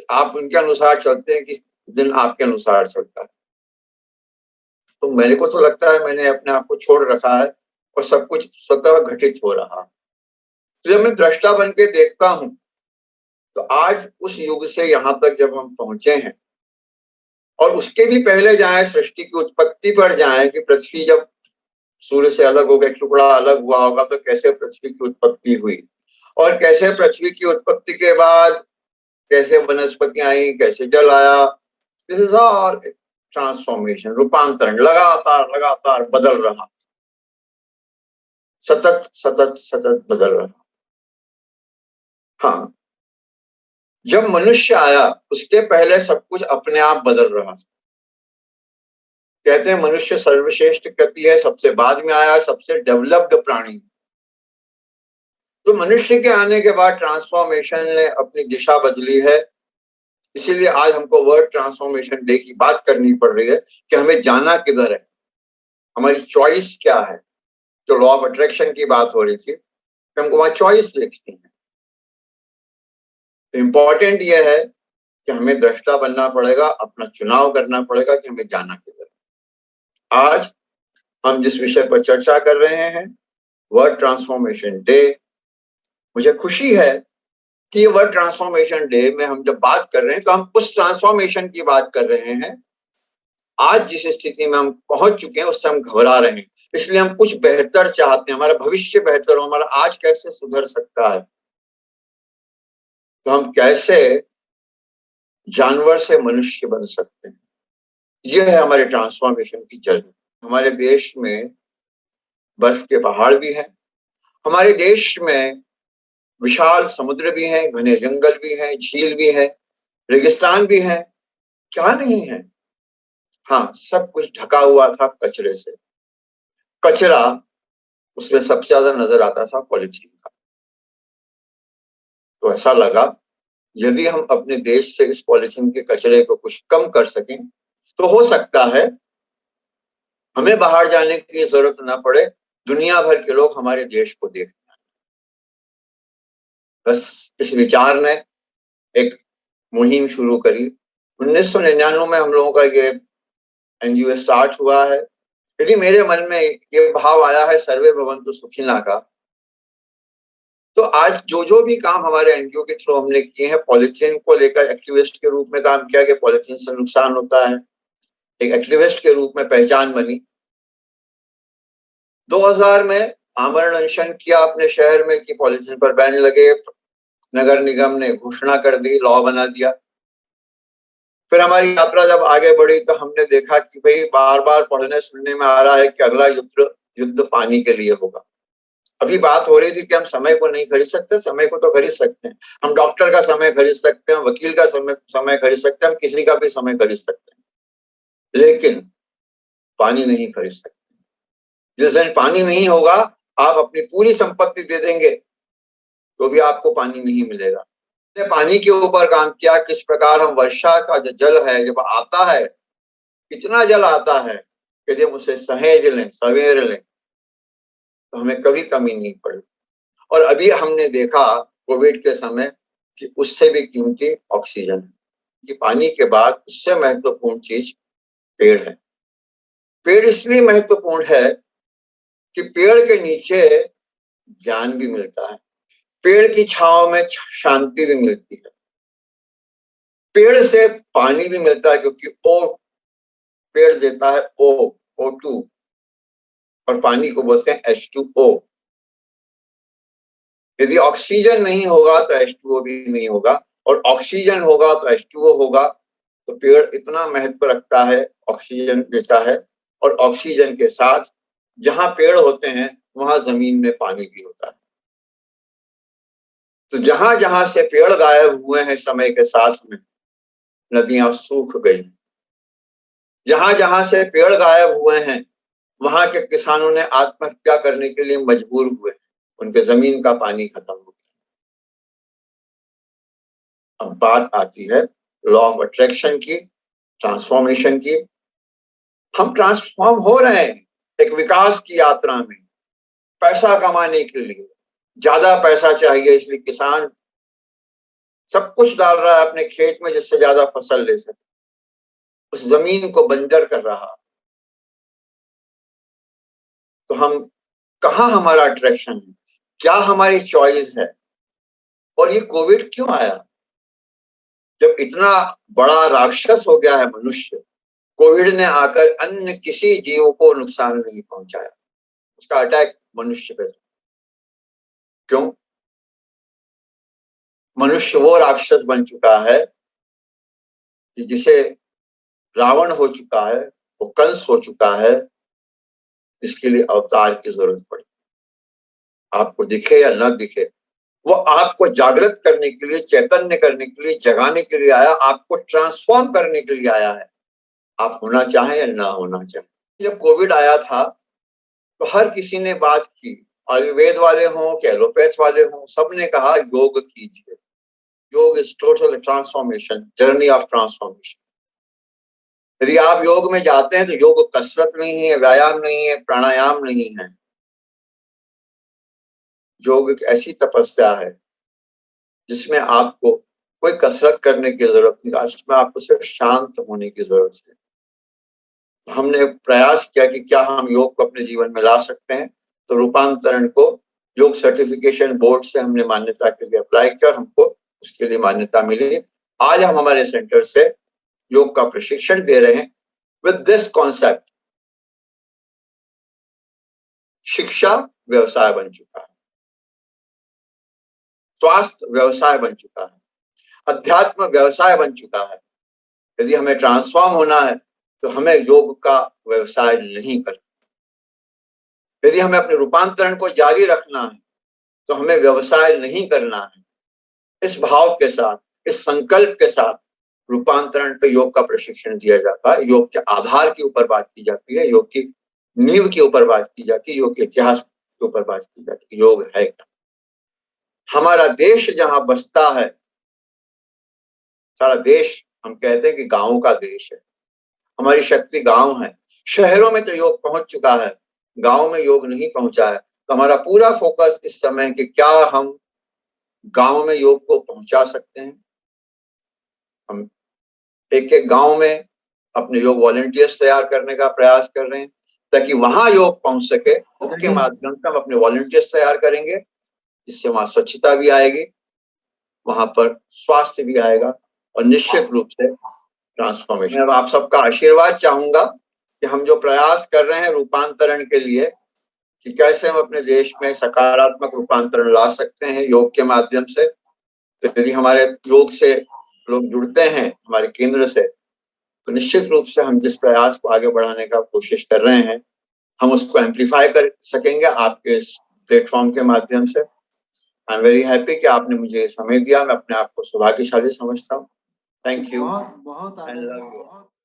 आप उनके अनुसार चलते हैं कि दिन आपके अनुसार चलता है। तो मेरे को तो लगता है मैंने अपने आप को छोड़ रखा है और सब कुछ स्वतः घटित हो रहा है। तो जब मैं दृष्टा बन के देखता हूं तो आज उस युग से यहाँ तक जब हम पहुंचे हैं और उसके भी पहले जाए, सृष्टि की उत्पत्ति पर जाए कि पृथ्वी जब सूर्य से अलग हो गया, टुकड़ा अलग हुआ होगा तो कैसे पृथ्वी की उत्पत्ति हुई, और कैसे पृथ्वी की उत्पत्ति के बाद कैसे वनस्पति आई, कैसे जल आया। दिस इज ऑल ट्रांसफॉर्मेशन, रूपांतरण लगातार लगातार बदल रहा, सतत सतत सतत बदल रहा। हाँ, जब मनुष्य आया उसके पहले सब कुछ अपने आप बदल रहा। कहते हैं मनुष्य सर्वश्रेष्ठ कृति है, सबसे बाद में आया, सबसे डेवलप्ड प्राणी। तो मनुष्य के आने के बाद ट्रांसफॉर्मेशन ने अपनी दिशा बदली है। इसीलिए आज हमको वर्ल्ड ट्रांसफॉर्मेशन डे की बात करनी पड़ रही है कि हमें जाना किधर है, हमारी चॉइस क्या है। जो लॉ ऑफ अट्रैक्शन की बात हो रही थी, हमको वहां चॉइस देखनी है। तो इम्पोर्टेंट यह है कि हमें दृष्टा बनना पड़ेगा, अपना चुनाव करना पड़ेगा कि हमें जाना किधर है। आज हम जिस विषय पर चर्चा कर रहे हैं, वर्ल्ड ट्रांसफॉर्मेशन डे, मुझे खुशी है कि वर्ल्ड ट्रांसफॉर्मेशन डे में हम जब बात कर रहे हैं तो हम उस ट्रांसफॉर्मेशन की बात कर रहे हैं। आज जिस स्थिति में हम पहुंच चुके हैं उससे हम घबरा रहे हैं, इसलिए हम कुछ बेहतर चाहते हैं, हमारा भविष्य बेहतर हो, हमारा आज कैसे सुधर सकता है। तो हम कैसे जानवर से मनुष्य बन सकते हैं, यह है हमारे ट्रांसफॉर्मेशन की जर्नी। हमारे देश में बर्फ के पहाड़ भी हैं, हमारे देश में विशाल समुद्र भी हैं, घने जंगल भी हैं, झील भी है, रेगिस्तान भी है, क्या नहीं है। हाँ, सब कुछ ढका हुआ था कचरे से। कचरा, उसमें सबसे ज्यादा नजर आता था पॉलीथीन का। तो ऐसा लगा यदि हम अपने देश से इस पॉलीथीन के कचरे को कुछ कम कर सकें तो हो सकता है हमें बाहर जाने की जरूरत ना पड़े, दुनिया भर के लोग हमारे देश को देखें। बस इस विचार ने एक मुहिम शुरू करी। 1999 में हम लोगों का ये एनजीओ स्टार्ट हुआ है। यदि मेरे मन में ये भाव आया है सर्वे भवन्तु सुखिनः का, तो आज जो जो भी काम हमारे एनजीओ के थ्रू हमने किए हैं, पॉलीथीन को लेकर एक्टिविस्ट के रूप में काम किया कि पॉलीथीन से नुकसान होता है, एक एक्टिविस्ट के रूप में पहचान बनी। 2000 में आमरण अनशन किया अपने शहर में कि पॉलीथीन पर बैन लगे, नगर निगम ने घोषणा कर दी, लॉ बना दिया। फिर हमारी यात्रा जब आगे बढ़ी तो हमने देखा कि भाई बार बार पढ़ने सुनने में आ रहा है कि अगला युद्ध पानी के लिए होगा। अभी बात हो रही थी कि हम समय को नहीं खरीद सकते, समय को तो खरीद सकते हैं। हम डॉक्टर का समय खरीद सकते हैं, वकील का समय खरीद सकते हैं, हम किसी का भी समय खरीद सकते हैं, लेकिन पानी नहीं खरीद सकते। जिस दिन पानी नहीं होगा, आप अपनी पूरी संपत्ति दे देंगे तो भी आपको पानी नहीं मिलेगा। पानी के ऊपर काम किया, किस प्रकार हम वर्षा का जो जल है जब आता है, इतना जल आता है कि जब उसे सहेज लें, सवेर लें तो हमें कभी कमी नहीं पड़ी। और अभी हमने देखा कोविड के समय कि उससे भी कीमती ऑक्सीजन है, कि पानी के बाद उससे महत्वपूर्ण चीज पेड़ है। पेड़ इसलिए महत्वपूर्ण है कि पेड़ के नीचे ज्ञान भी मिलता है, पेड़ की छांव में शांति भी मिलती है, पेड़ से पानी भी मिलता है क्योंकि पेड़ देता है O2 और पानी को बोलते हैं H2O। यदि ऑक्सीजन नहीं होगा तो H2O भी नहीं होगा, और ऑक्सीजन होगा तो H2O होगा। तो पेड़ इतना महत्व रखता है, ऑक्सीजन देता है, और ऑक्सीजन के साथ जहां पेड़ होते हैं वहां जमीन में पानी भी होता है। तो जहां जहां से पेड़ गायब हुए हैं समय के साथ में, नदियां सूख गई। जहां जहां से पेड़ गायब हुए हैं वहां के किसानों ने आत्महत्या करने के लिए मजबूर हुए, उनके जमीन का पानी खत्म हो गया। अब बात आती है लॉ ऑफ अट्रैक्शन की, ट्रांसफॉर्मेशन की। हम ट्रांसफॉर्म हो रहे हैं एक विकास की यात्रा में। पैसा कमाने के लिए ज्यादा पैसा चाहिए, इसलिए किसान सब कुछ डाल रहा है अपने खेत में जिससे ज्यादा फसल ले सके, उस जमीन को बंजर कर रहा। तो हम कहाँ हमारा अट्रैक्शन है, क्या हमारी चॉइस है? और ये कोविड क्यों आया? जब इतना बड़ा राक्षस हो गया है मनुष्य, कोविड ने आकर अन्य किसी जीव को नुकसान नहीं पहुंचाया, उसका अटैक मनुष्य पे था। क्यों? मनुष्य वो राक्षस बन चुका है कि जिसे रावण हो चुका है, वो कंस हो चुका है, जिसके लिए अवतार की जरूरत पड़ी। आपको दिखे या न दिखे, वो आपको जागृत करने के लिए, चैतन्य करने के लिए, जगाने के लिए आया, आपको ट्रांसफॉर्म करने के लिए आया है, आप होना चाहें या ना होना चाहें। जब कोविड आया था तो हर किसी ने बात की, आयुर्वेद वाले हों कि एलोपैथ वाले हों, सबने कहा योग कीजिए, योग is total transformation, journey of transformation. यदि आप योग में जाते हैं तो योग कसरत नहीं है, व्यायाम नहीं है, प्राणायाम नहीं है। योग एक ऐसी तपस्या है जिसमें आपको कोई कसरत करने की जरूरत नहीं, उसमें आपको सिर्फ शांत होने की जरूरत है। हमने प्रयास किया कि क्या हम योग को अपने जीवन में ला सकते हैं, तो रूपांतरण को योग सर्टिफिकेशन बोर्ड से हमने मान्यता के लिए अप्लाई किया और हमको उसके लिए मान्यता मिली। आज हम हमारे सेंटर से योग का प्रशिक्षण दे रहे हैं विद दिस कॉन्सेप्ट। शिक्षा व्यवसाय बन चुका है, स्वास्थ्य व्यवसाय बन चुका है, अध्यात्म व्यवसाय बन चुका है। यदि हमें ट्रांसफॉर्म होना है तो हमें योग का व्यवसाय नहीं करना। यदि हमें अपने रूपांतरण को जारी रखना है तो हमें व्यवसाय नहीं करना है। इस भाव के साथ, इस संकल्प के साथ रूपांतरण पे योग का प्रशिक्षण दिया जाता है। योग के आधार के ऊपर बात की जाती है, योग की नींव के ऊपर बात की जाती है, योग के इतिहास के ऊपर बात की जाती है। योग है क्या? हमारा देश जहां बसता है, सारा देश हम कहते हैं कि गांवों का देश है, हमारी शक्ति गांव है। शहरों में तो योग पहुंच चुका है, गांव में योग नहीं पहुंचा है। तो हमारा पूरा फोकस इस समय कि क्या हम गांव में योग को पहुंचा सकते हैं। हम एक एक गांव में अपने योग वॉलंटियर्स तैयार करने का प्रयास कर रहे हैं ताकि वहां योग पहुंच सके। योग के माध्यम से हम अपने वॉलंटियर्स तैयार करेंगे, जिससे वहां स्वच्छता भी आएगी, वहां पर स्वास्थ्य भी आएगा और निश्चित रूप से ट्रांसफॉर्मेशन। मैं आप सबका आशीर्वाद चाहूंगा कि हम जो प्रयास कर रहे हैं रूपांतरण के लिए, कि कैसे हम अपने देश में सकारात्मक रूपांतरण ला सकते हैं योग के माध्यम से। तो यदि हमारे योग से लोग जुड़ते हैं हमारे केंद्र से, तो निश्चित रूप से हम जिस प्रयास को आगे बढ़ाने का कोशिश कर रहे हैं, हम उसको एम्पलीफाई कर सकेंगे आपके इस प्लेटफॉर्म के माध्यम से। आई एम वेरी हैप्पी कि आपने मुझे समय दिया, मैं अपने आप को सौभाग्यशाली समझता हूँ। Thank you. बहुत बहुत